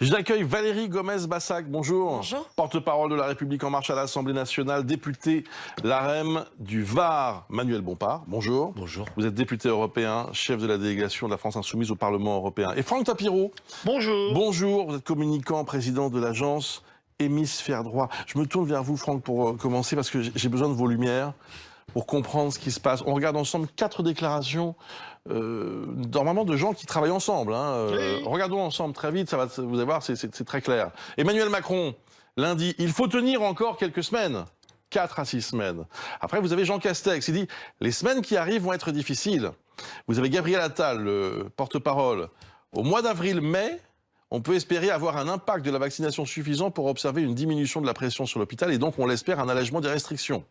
J'accueille Valérie Gomez-Bassac, bonjour. Bonjour. Porte-parole de La République En Marche à l'Assemblée nationale, députée LaREM du Var, Manuel Bompard, bonjour. Bonjour. Vous êtes député européen, chef de la délégation de la France Insoumise au Parlement européen. Et Franck Tapiro. Bonjour. Bonjour, vous êtes communicant, président de l'agence Hémisphère Droit. Je me tourne vers vous, Franck, pour commencer, parce que j'ai besoin de vos lumières pour comprendre ce qui se passe. On regarde ensemble 4 déclarations, normalement de gens qui travaillent ensemble. Oui. Regardons ensemble très vite, vous allez voir, c'est très clair. Emmanuel Macron, lundi, il faut tenir encore quelques semaines. 4 à 6 semaines. Après, vous avez Jean Castex, il dit « Les semaines qui arrivent vont être difficiles ». Vous avez Gabriel Attal, le porte-parole. Au mois d'avril-mai, on peut espérer avoir un impact de la vaccination suffisant pour observer une diminution de la pression sur l'hôpital et donc, on l'espère, un allègement des restrictions.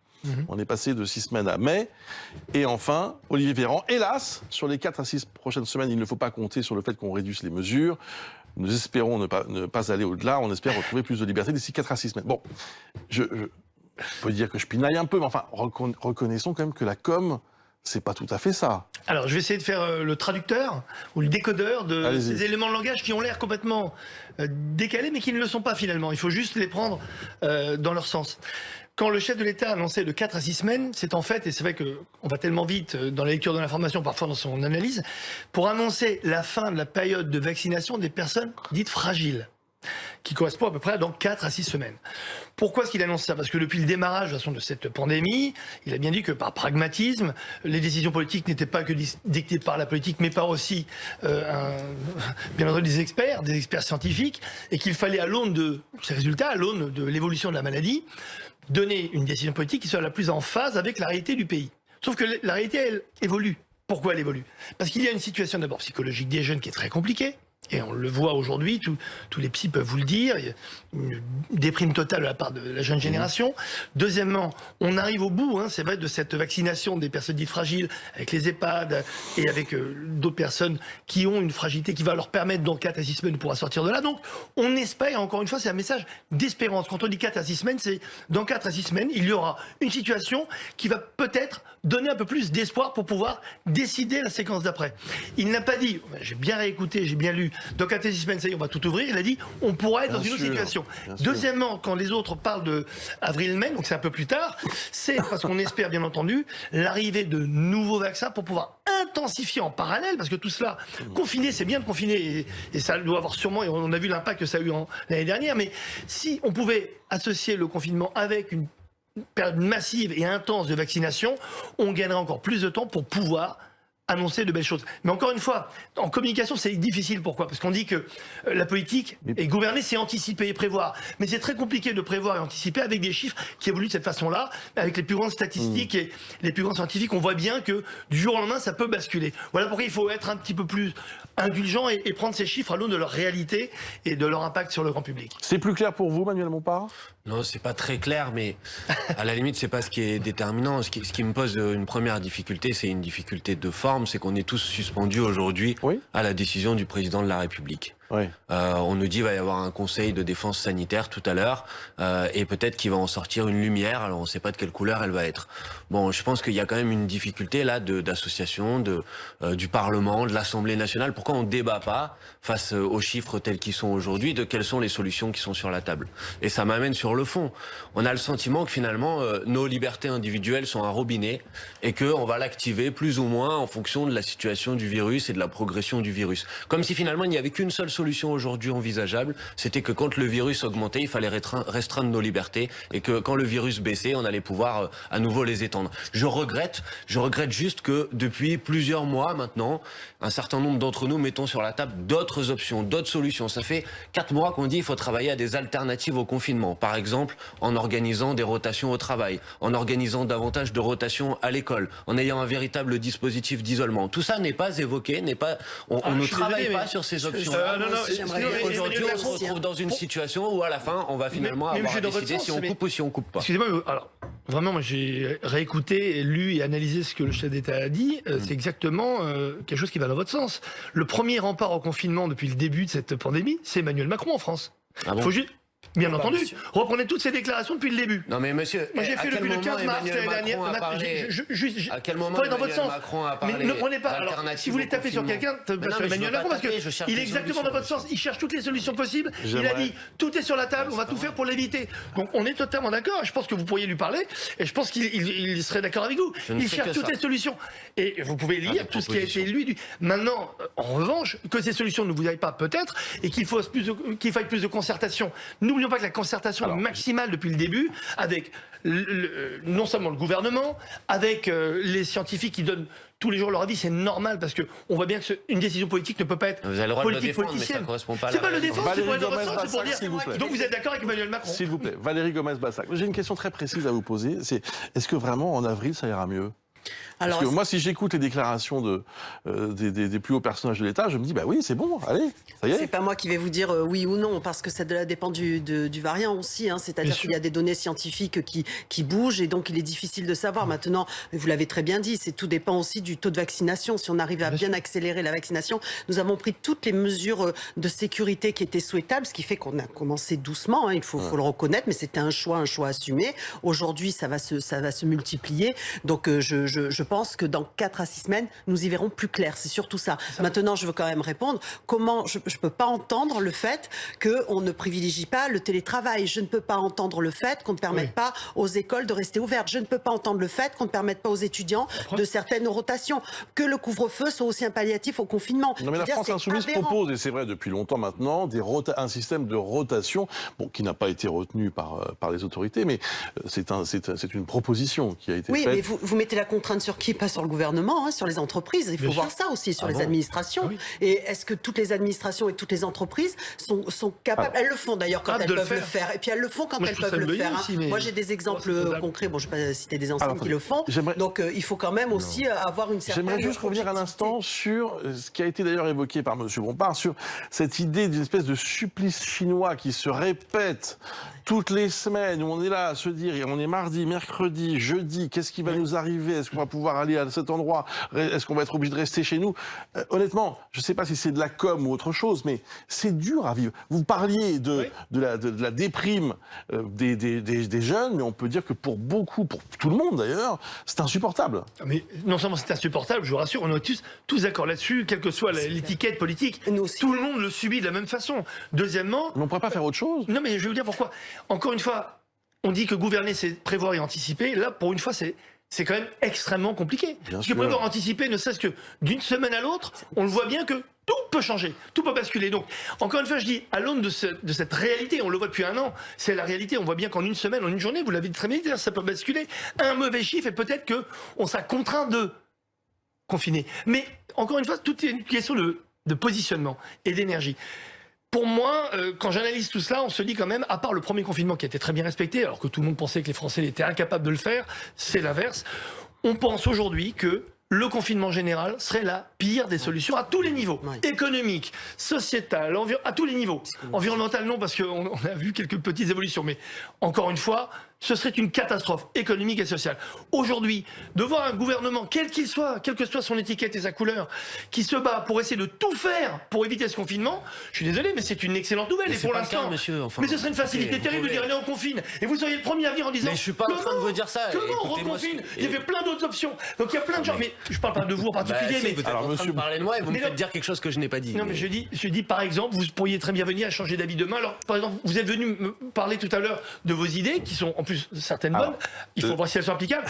On est passé de 6 semaines à mai. Et enfin, Olivier Véran, hélas, sur les 4 à 6 prochaines semaines, il ne faut pas compter sur le fait qu'on réduise les mesures. Nous espérons ne pas aller au-delà. On espère retrouver plus de liberté d'ici 4 à 6 semaines. Bon, je peux dire que je pinaille un peu, mais enfin, reconnaissons quand même que la com', c'est pas tout à fait ça. Alors, je vais essayer de faire le traducteur ou le décodeur de ces éléments de langage qui ont l'air complètement décalés, mais qui ne le sont pas finalement. Il faut juste les prendre dans leur sens. Quand le chef de l'État a annoncé de 4 à 6 semaines, c'est en fait, et c'est vrai qu'on va tellement vite dans la lecture de l'information, parfois dans son analyse, pour annoncer la fin de la période de vaccination des personnes dites fragiles, qui correspond à peu près dans 4 à 6 semaines. Pourquoi est-ce qu'il annonce ça? Parce que depuis le démarrage de, toute façon, de cette pandémie, il a bien dit que par pragmatisme, les décisions politiques n'étaient pas que dictées par la politique, mais par aussi, bien entendu, des experts scientifiques, et qu'il fallait, à l'aune de ces résultats, à l'aune de l'évolution de la maladie, donner une décision politique qui soit la plus en phase avec la réalité du pays. Sauf que la réalité, elle évolue. Pourquoi elle évolue? Parce qu'il y a une situation d'abord psychologique des jeunes qui est très compliquée. Et on le voit aujourd'hui, tous les psys peuvent vous le dire, il y a une déprime totale de la part de la jeune génération. Deuxièmement, on arrive au bout, c'est vrai, de cette vaccination des personnes dites fragiles, avec les EHPAD et avec d'autres personnes qui ont une fragilité qui va leur permettre dans 4 à 6 semaines de pouvoir sortir de là. Donc on espère, encore une fois, c'est un message d'espérance. Quand on dit 4 à 6 semaines, c'est dans 4 à 6 semaines, il y aura une situation qui va peut-être donner un peu plus d'espoir pour pouvoir décider la séquence d'après. Il n'a pas dit, j'ai bien réécouté, j'ai bien lu, dans 4 à 6 semaines, ça y est, on va tout ouvrir. Il a dit, on pourra être dans une autre situation. Deuxièmement, quand les autres parlent de avril-mai, donc c'est un peu plus tard, c'est parce qu'on espère, bien entendu, l'arrivée de nouveaux vaccins pour pouvoir intensifier en parallèle, parce que tout cela, confiner, c'est bien de confiner, et ça doit avoir sûrement, et on a vu l'impact que ça a eu l'année dernière, mais si on pouvait associer le confinement avec une période massive et intense de vaccination, on gagnerait encore plus de temps pour pouvoir annoncer de belles choses. Mais encore une fois, en communication, c'est difficile. Pourquoi? Parce qu'on dit que la politique et gouverner, c'est anticiper et prévoir. Mais c'est très compliqué de prévoir et anticiper avec des chiffres qui évoluent de cette façon-là, avec les plus grandes statistiques et les plus grands scientifiques. On voit bien que du jour au lendemain, ça peut basculer. Voilà pourquoi il faut être un petit peu plus indulgent et prendre ces chiffres à l'aune de leur réalité et de leur impact sur le grand public. C'est plus clair pour vous, Manuel Bompard? Non, c'est pas très clair, mais à la limite, c'est pas ce qui est déterminant. Ce qui me pose une première difficulté, c'est une difficulté de forme, c'est qu'on est tous suspendus aujourd'hui à la décision du président de la République. Oui. On nous dit qu'il va y avoir un conseil de défense sanitaire tout à l'heure, et peut-être qu'il va en sortir une lumière, alors on ne sait pas de quelle couleur elle va être. Bon, je pense qu'il y a quand même une difficulté là d'association, du Parlement, de l'Assemblée nationale. Pourquoi on ne débat pas, face aux chiffres tels qu'ils sont aujourd'hui, de quelles sont les solutions qui sont sur la table? Et ça m'amène sur le fond. On a le sentiment que finalement, nos libertés individuelles sont un robinet, et qu'on va l'activer plus ou moins en fonction de la situation du virus et de la progression du virus. Comme si finalement il n'y avait qu'une seule solution aujourd'hui envisageable, c'était que quand le virus augmentait, il fallait restreindre nos libertés, et que quand le virus baissait, on allait pouvoir à nouveau les étendre. Je regrette juste que depuis plusieurs mois maintenant, un certain nombre d'entre nous mettons sur la table d'autres options, d'autres solutions. Ça fait 4 mois qu'on dit qu'il faut travailler à des alternatives au confinement. Par exemple, en organisant des rotations au travail, en organisant davantage de rotations à l'école, en ayant un véritable dispositif d'isolement. Tout ça n'est pas évoqué, on ne travaille pas sur ces options. Aujourd'hui, on se retrouve dans une situation où à la fin, on va finalement avoir à décider si on coupe ou si on coupe pas. Excusez-moi, alors, vraiment, moi j'ai réécouté, lu et analysé ce que le chef d'État a dit. C'est exactement quelque chose qui va dans votre sens. Le premier rempart au confinement depuis le début de cette pandémie, c'est Emmanuel Macron en France. Ah bon? Bien entendu. Reprenez toutes ces déclarations depuis le début. Non mais monsieur, moi j'ai fait depuis le 15 mars l'année dernière. À quel moment dans votre sens. Macron a parlé? Mais ne prenez pas. Alors, si vous voulez taper sur quelqu'un, Emmanuel Macron, parce qu'il est exactement dans votre sens. Il cherche toutes les solutions possibles. Il a dit tout est sur la table, on va tout faire pour l'éviter. Donc on est totalement d'accord. Je pense que vous pourriez lui parler et je pense qu'il serait d'accord avec vous. Il cherche toutes les solutions. Et vous pouvez lire tout ce qui a été lu. Maintenant, en revanche, que ces solutions ne vous aillent pas peut-être et qu'il faille plus de concertation. N'oublions pas que la concertation est maximale depuis le début, avec non seulement le gouvernement, avec les scientifiques qui donnent tous les jours leur avis, c'est normal parce que on voit bien que une décision politique ne peut pas être politique politicienne. C'est pas le défendre, c'est pour être dans votre sens, c'est pour dire. Donc vous êtes d'accord avec Emmanuel Macron? S'il vous plaît, Valérie Gomez-Bassac. J'ai une question très précise à vous poser. C'est est-ce que vraiment en avril ça ira mieux? Parce que moi, si j'écoute les déclarations des plus hauts personnages de l'État, je me dis, bah oui, c'est bon, allez, ça y est. C'est pas moi qui vais vous dire oui ou non, parce que ça dépend du variant aussi. Hein. C'est-à-dire qu'il y a des données scientifiques qui bougent et donc il est difficile de savoir. Maintenant, vous l'avez très bien dit, tout dépend aussi du taux de vaccination. Si on arrive à bien accélérer la vaccination, nous avons pris toutes les mesures de sécurité qui étaient souhaitables, ce qui fait qu'on a commencé doucement, hein, il faut le reconnaître, mais c'était un choix assumé. Aujourd'hui, ça va se multiplier. Donc je pense que dans 4 à 6 semaines, nous y verrons plus clair. C'est surtout ça. Maintenant, je veux quand même répondre. Comment je ne peux pas entendre le fait qu'on ne privilégie pas le télétravail. Je ne peux pas entendre le fait qu'on ne permette pas aux écoles de rester ouvertes. Je ne peux pas entendre le fait qu'on ne permette pas aux étudiants de certaines rotations. Que le couvre-feu soit aussi un palliatif au confinement. Non mais la France Insoumise propose, et c'est vrai depuis longtemps maintenant, un système de rotation, qui n'a pas été retenu par les autorités, mais c'est une proposition qui a été faite. Oui, mais vous mettez la contrainte sur qui? Pas sur le gouvernement, hein, sur les entreprises. Il faut voir ça aussi, sur les administrations. Oui. Et est-ce que toutes les administrations et toutes les entreprises sont capables... Elles le font d'ailleurs quand elles peuvent le faire. Et puis elles le font quand elles peuvent le faire. Hein. Moi j'ai des exemples concrets, je ne vais pas citer des enseignes qui le font. Donc il faut quand même aussi avoir une certaine... J'aimerais juste revenir un instant sur ce qui a été d'ailleurs évoqué par M. Bompard, sur cette idée d'une espèce de supplice chinois qui se répète toutes les semaines, où on est là à se dire, on est mardi, mercredi, jeudi, qu'est-ce qui va nous arriver? Est-ce qu'on va pouvoir aller à cet endroit? Est-ce qu'on va être obligé de rester chez nous? Honnêtement, je ne sais pas si c'est de la com ou autre chose, mais c'est dur à vivre. Vous parliez de la déprime des jeunes, mais on peut dire que pour beaucoup, pour tout le monde d'ailleurs, c'est insupportable. Mais non seulement c'est insupportable, je vous rassure, on est tous d'accord là-dessus, quelle que soit l'étiquette politique. Tout le monde le subit de la même façon. Deuxièmement... Mais on ne pourrait pas faire autre chose? Non, mais je vais vous dire pourquoi. Encore une fois, on dit que gouverner, c'est prévoir et anticiper. Là, pour une fois, c'est quand même extrêmement compliqué. Parce que prévoir, anticiper, ne serait-ce que d'une semaine à l'autre, on le voit bien que tout peut changer, tout peut basculer. Donc, encore une fois, je dis, à l'aune de cette réalité, on le voit depuis 1 an, c'est la réalité. On voit bien qu'en une semaine, en une journée, vous l'avez dit très bien, ça peut basculer. Un mauvais chiffre et peut-être qu'on sera contraint de confiner. Mais, encore une fois, tout est une question de positionnement et d'énergie. Pour moi, quand j'analyse tout cela, on se dit quand même, à part le premier confinement qui a été très bien respecté, alors que tout le monde pensait que les Français étaient incapables de le faire, c'est l'inverse. On pense aujourd'hui que le confinement général serait la pire des solutions à tous les niveaux. Économique, sociétal, à tous les niveaux. Environnemental, non, parce qu'on a vu quelques petites évolutions. Mais encore une fois, ce serait une catastrophe économique et sociale. Aujourd'hui, de voir un gouvernement, quel qu'il soit, quelle que soit son étiquette et sa couleur, qui se bat pour essayer de tout faire pour éviter ce confinement, je suis désolé, mais c'est une excellente nouvelle. Et pour l'instant, mais ce serait une facilité terrible de dire allez, on confine. Et vous seriez le premier à venir en disant mais je suis pas en train de vous dire ça. Comment on reconfine? Il y avait plein d'autres options. Donc il y a plein de gens. Mais je parle pas de vous en particulier. Mais vous êtes en train de parler de moi et vous me faites dire quelque chose que je n'ai pas dit. Non, mais je dis par exemple, vous pourriez très bien venir à changer d'avis demain. Alors, par exemple, vous êtes venu me parler tout à l'heure de vos idées, qui sont en plus certaines bonnes. Il faut voir si elles sont applicables,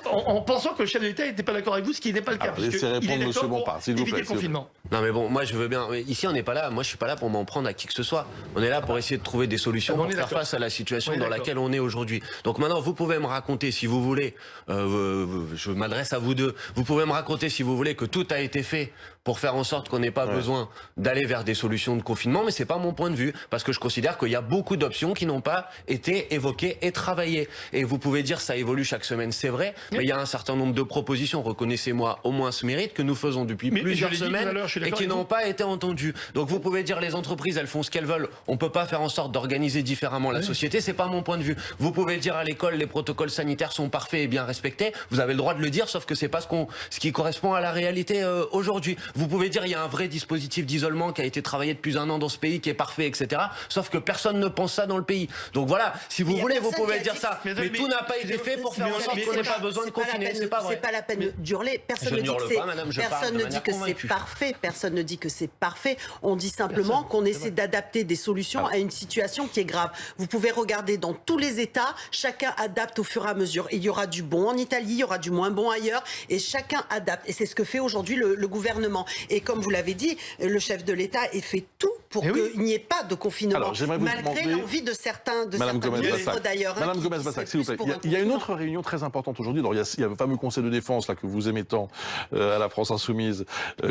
en pensant que le chef de l'État n'était pas d'accord avec vous, ce qui n'est pas le cas. Laissez répondre M. Bompard, s'il vous plaît. Le confinement. Non mais bon, moi je veux bien. Ici on n'est pas là. Moi je suis pas là pour m'en prendre à qui que ce soit. On est là pour essayer de trouver des solutions pour faire face à la situation dans laquelle on est aujourd'hui. Donc maintenant vous pouvez me raconter si vous voulez. Je m'adresse à vous deux. Vous pouvez me raconter si vous voulez que tout a été fait pour faire en sorte qu'on n'ait pas besoin d'aller vers des solutions de confinement, mais c'est pas mon point de vue parce que je considère qu'il y a beaucoup d'options qui n'ont pas été évoquées et travaillées. travailler. Et vous pouvez dire ça évolue chaque semaine, c'est vrai, mais il y a un certain nombre de propositions, reconnaissez-moi au moins ce mérite, que nous faisons depuis plusieurs semaines et qui n'ont pas été entendues. Donc vous pouvez dire les entreprises, elles font ce qu'elles veulent, on peut pas faire en sorte d'organiser différemment la société, c'est pas mon point de vue. Vous pouvez dire à l'école, les protocoles sanitaires sont parfaits et bien respectés, vous avez le droit de le dire, sauf que c'est pas ce qui correspond à la réalité aujourd'hui. Vous pouvez dire il y a un vrai dispositif d'isolement qui a été travaillé depuis 1 an dans ce pays, qui est parfait, etc. Sauf que personne ne pense ça dans le pays. Donc voilà, si vous voulez, vous pouvez dire ça. Mais tout n'a pas été fait pour faire en sorte qu'on n'ait pas besoin de confiner. C'est pas vrai. C'est pas la peine d'hurler. Personne ne dit que c'est parfait. Personne ne dit que c'est parfait. On dit simplement qu'on essaie d'adapter des solutions à une situation qui est grave. Vous pouvez regarder dans tous les États, chacun adapte au fur et à mesure. Il y aura du bon en Italie, il y aura du moins bon ailleurs, et chacun adapte. Et c'est ce que fait aujourd'hui le gouvernement. Et comme vous l'avez dit, le chef de l'État fait tout pour qu'il n'y ait pas de confinement, malgré l'envie de certains ministres d'ailleurs. Madame Gomez-Bassac, s'il vous plaît. Il y a une autre réunion très importante aujourd'hui. Il y a le fameux Conseil de défense là, que vous aimez tant à la France Insoumise,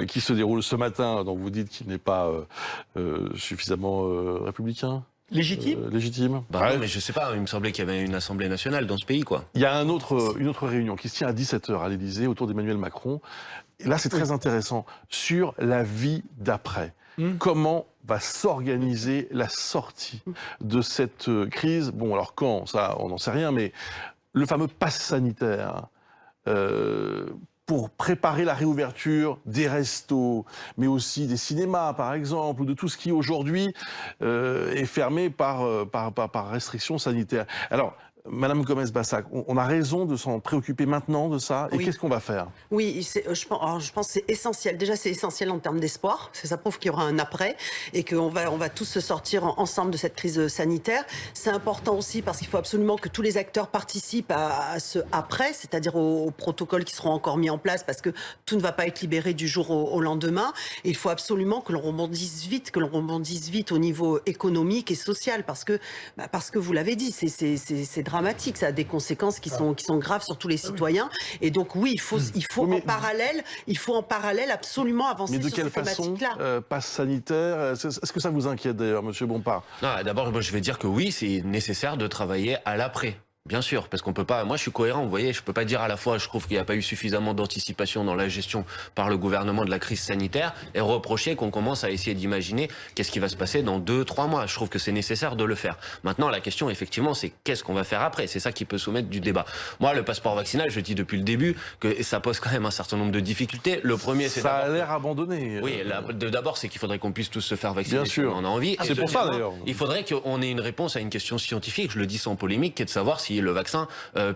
qui se déroule ce matin, donc vous dites qu'il n'est pas suffisamment républicain. Légitime. Bah non, mais je sais pas, il me semblait qu'il y avait une Assemblée nationale dans ce pays, quoi. Il y a une autre réunion qui se tient à 17h à l'Élysée autour d'Emmanuel Macron. Et là, c'est très intéressant sur la vie d'après. Comment va s'organiser la sortie de cette crise? Bon, alors quand, ça, on n'en sait rien, mais le fameux pass sanitaire, pour préparer la réouverture des restos, mais aussi des cinémas, par exemple, ou de tout ce qui aujourd'hui est fermé par restriction sanitaire. Alors, Madame Gomez-Bassac, on a raison de s'en préoccuper maintenant de ça. Et qu'est-ce qu'on va faire? Oui, je pense que c'est essentiel. Déjà, c'est essentiel en termes d'espoir. Ça prouve qu'il y aura un après et qu'on va tous se sortir ensemble de cette crise sanitaire. C'est important aussi parce qu'il faut absolument que tous les acteurs participent à ce après, c'est-à-dire aux protocoles qui seront encore mis en place parce que tout ne va pas être libéré du jour au lendemain. Et il faut absolument que l'on rebondisse vite au niveau économique et social parce que vous l'avez dit, c'est dramatique, ça a des conséquences qui sont graves sur tous les citoyens. Et donc oui, il faut en parallèle absolument avancer sur cette thématique-là. Mais de quelle façon, passe sanitaire, est-ce que ça vous inquiète d'ailleurs, Monsieur Bompard? D'abord, moi, je vais dire que oui, c'est nécessaire de travailler à l'après. Bien sûr, parce qu'on peut pas. Moi, je suis cohérent. Vous voyez, je peux pas dire à la fois, je trouve qu'il n'y a pas eu suffisamment d'anticipation dans la gestion par le gouvernement de la crise sanitaire, et reprocher qu'on commence à essayer d'imaginer qu'est-ce qui va se passer dans 2-3 mois. Je trouve que c'est nécessaire de le faire. Maintenant, la question, effectivement, c'est qu'est-ce qu'on va faire après. C'est ça qui peut soumettre du débat. Moi, le passeport vaccinal, je dis depuis le début que ça pose quand même un certain nombre de difficultés. Le premier, c'est ça a l'air abandonné. Oui, d'abord, c'est qu'il faudrait qu'on puisse tous se faire vacciner. Bien sûr. Si on a envie. C'est pour ça d'ailleurs. Il faudrait qu'on ait une réponse à une question scientifique. Je le dis sans polémique, qui est de savoir si le vaccin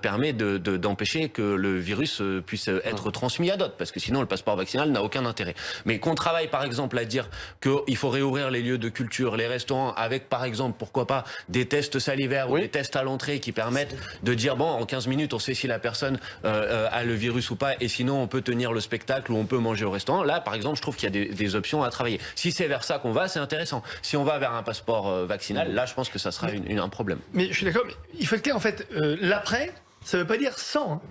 permet d'empêcher que le virus puisse être transmis à d'autres, parce que sinon le passeport vaccinal n'a aucun intérêt. Mais qu'on travaille par exemple à dire qu'il faut réouvrir les lieux de culture, les restaurants, avec par exemple, pourquoi pas, des tests salivaires ou des tests à l'entrée qui permettent de dire, bon, en 15 minutes, on sait si la personne a le virus ou pas, et sinon on peut tenir le spectacle ou on peut manger au restaurant. Là, par exemple, je trouve qu'il y a des options à travailler. Si c'est vers ça qu'on va, c'est intéressant. Si on va vers un passeport vaccinal, là, je pense que ça sera un problème. Mais je suis d'accord, mais il faut être clair, en fait, l'après, ça ne veut pas dire sans.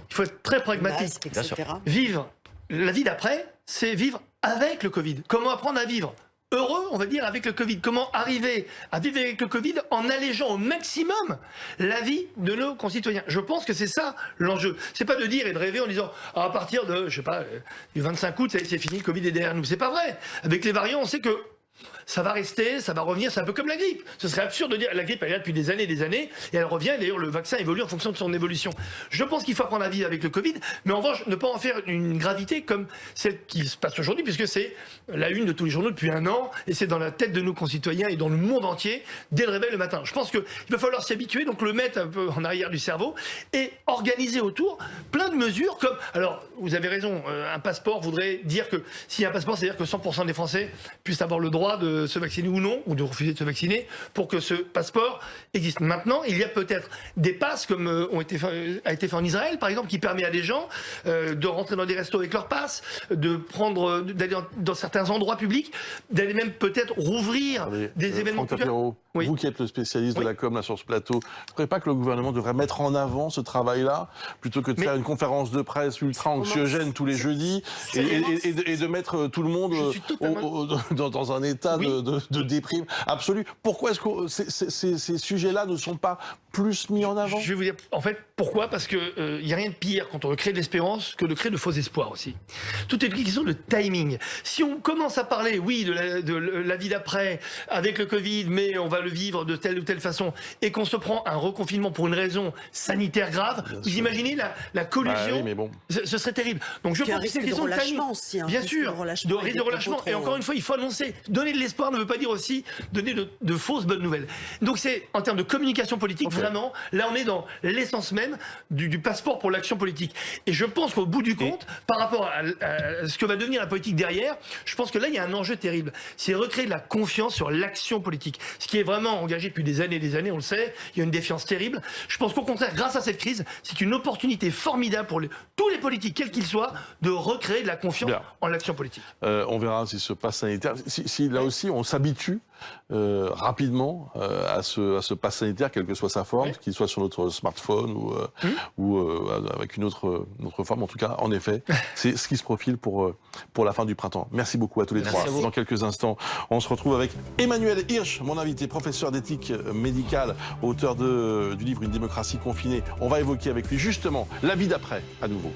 Il faut être très pragmatique. Bien sûr. Vivre la vie d'après, c'est vivre avec le Covid. Comment apprendre à vivre heureux, on va dire, avec le Covid. Comment arriver à vivre avec le Covid en allégeant au maximum la vie de nos concitoyens. Je pense que c'est ça l'enjeu. C'est pas de dire et de rêver en disant à partir de, je sais pas, du 25 août, c'est fini, le Covid est derrière nous. C'est pas vrai. Avec les variants, on sait que ça va rester, ça va revenir, c'est un peu comme la grippe. Ce serait absurde de dire la grippe elle est là depuis des années et elle revient, et d'ailleurs le vaccin évolue en fonction de son évolution. Je pense qu'il faut apprendre à vivre avec le Covid, mais en revanche ne pas en faire une gravité comme celle qui se passe aujourd'hui, puisque c'est la une de tous les journaux depuis 1 an, et c'est dans la tête de nos concitoyens et dans le monde entier, dès le réveil le matin. Je pense qu'il va falloir s'y habituer, donc le mettre un peu en arrière du cerveau, et organiser autour plein de mesures comme, alors vous avez raison, un passeport voudrait dire que, s'il y a un passeport, c'est-à-dire que 100% des Français puissent avoir le droit de se vacciner ou non, ou de refuser de se vacciner, pour que ce passeport existe. Maintenant, il y a peut-être des passes, comme a été fait en Israël, par exemple, qui permet à des gens de rentrer dans des restos avec leur passe, d'aller dans certains endroits publics, d'aller même peut-être rouvrir des événements culturels. Vous qui êtes le spécialiste de la com là, sur ce plateau, vous ne trouvez pas que le gouvernement devrait mettre en avant ce travail-là, plutôt que de faire une conférence de presse ultra anxiogène tous les jeudis, et de mettre tout le monde dans un état de déprime absolue? Pourquoi est-ce que ces sujets-là ne sont pas plus mis en avant? Je vais vous dire, en fait, pourquoi? Parce que il y a rien de pire quand on veut créer de l'espérance que de créer de faux espoirs aussi. Tout est une question de timing. Si on commence à parler, oui, de la vie d'après, avec le Covid, mais on va le vivre de telle ou telle façon, et qu'on se prend un reconfinement pour une raison sanitaire grave, vous imaginez la collusion? Bah oui, mais bon. Ce serait terrible. Donc je pense que c'est une question de timing. Aussi, hein, bien sûr, de risque de relâchement. Et encore une fois, il faut annoncer. Donner de l'espoir ne veut pas dire aussi donner de fausses bonnes nouvelles. Donc c'est, en termes de communication politique, vraiment, là on est dans l'essence même du passeport pour l'action politique. Et je pense qu'au bout du compte, par rapport à ce que va devenir la politique derrière, je pense que là il y a un enjeu terrible. C'est recréer de la confiance sur l'action politique. Ce qui est vraiment engagé depuis des années, on le sait, il y a une défiance terrible. Je pense qu'au contraire, grâce à cette crise, c'est une opportunité formidable pour tous les politiques, quels qu'ils soient, de recréer de la confiance en l'action politique. On verra si ce pass sanitaire, si là aussi on s'habitue rapidement à ce pass sanitaire, quelle que soit sa forme, qu'il soit sur notre smartphone ou avec une autre forme. En tout cas, en effet, c'est ce qui se profile pour la fin du printemps. Merci beaucoup à tous les trois. Dans quelques instants, on se retrouve avec Emmanuel Hirsch, mon invité, professeur d'éthique médicale, auteur du livre Une démocratie confinée. On va évoquer avec lui justement la vie d'après à nouveau.